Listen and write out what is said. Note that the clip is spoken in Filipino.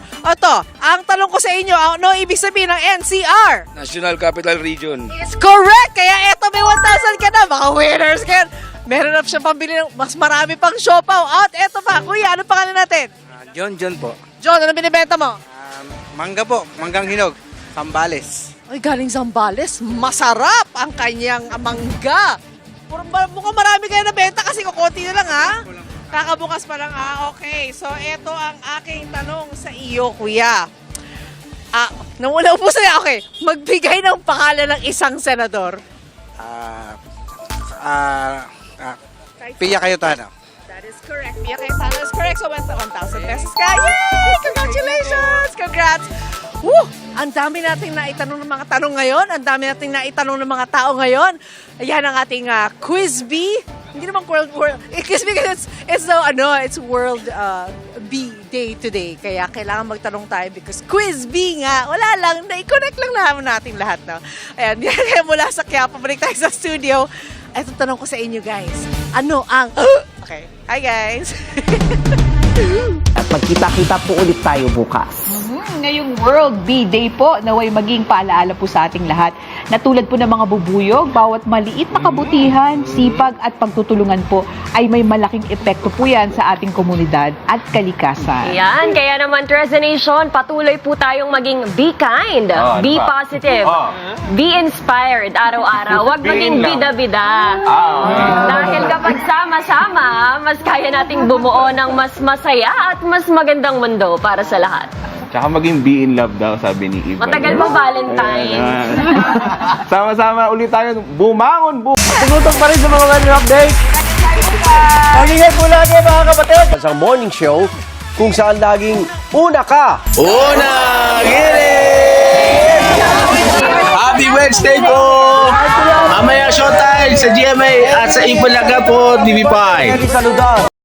Oto, ang tanong ko sa inyo, ano ibig sabihin ng NCR? National Capital Region. It's correct! Kaya eto, may 1,000 ka na. Mga winners ka. Meron na siya pambili ng mas marami pang siopaw. At eto pa, kuya, ano pangalan natin? John po. John, ano binibenta mo? Mangga po, manggang hinog. Sambales. Ay, galing Zambales. Masarap ang kanyang mangga. Mukhang marami kayo nabenta kasi kukunti na lang, ha? Kakabukas pa lang, okay. So, eto ang aking tanong sa iyo, kuya. Nawala po sa'yo. Okay, magbigay ng pangalan ng isang senador. Pia Cayetano. That is correct. Pia Cayetano is correct. So, 1,000 pesos ka. Yay! Congratulations! Congrats! Woo! Ang dami nating naitanong ng mga tanong ngayon. Ang dami nating naitanong ng mga tao ngayon. Ayan ang ating quiz bee. Hindi naman world. Quiz bee kasi it's World Bee Day today. Kaya kailangan magtanong tayo because quiz bee nga. Wala lang. Na-connect lang naman natin lahat. No? Ayan. Kaya mula sa Quiapo, pabalik tayo sa studio. Ito tanong ko sa inyo guys. Ano ang... Okay. Hi guys. At magkita-kita po ulit tayo bukas. Ngayong World Bee Day po, naway maging paalaala po sa ating lahat na tulad po ng mga bubuyog, bawat maliit na kabutihan, sipag at pagtutulungan po ay may malaking epekto po yan sa ating komunidad at kalikasan. Yan, kaya naman Treza Nation, patuloy po tayong maging be kind, be positive, be inspired araw-araw. Huwag maging bida-bida. Dahil kapag sama-sama, mas kaya nating bumuo ng mas masaya at mas magandang mundo para sa lahat. Tsaka maging be in love daw, sabi ni Ivan. Matagal pa Valentine's. Sama-sama ulit tayo. Bumangon! Tumutok pa rin sa mga ganyan update. Mag-ingat po lagi mga kapatid. Sa morning show kung saan laging una ka. Una! Gilit! Happy Wednesday po! Mamaya showtime sa GMA at sa Ipalaga po, TV5. Saluda.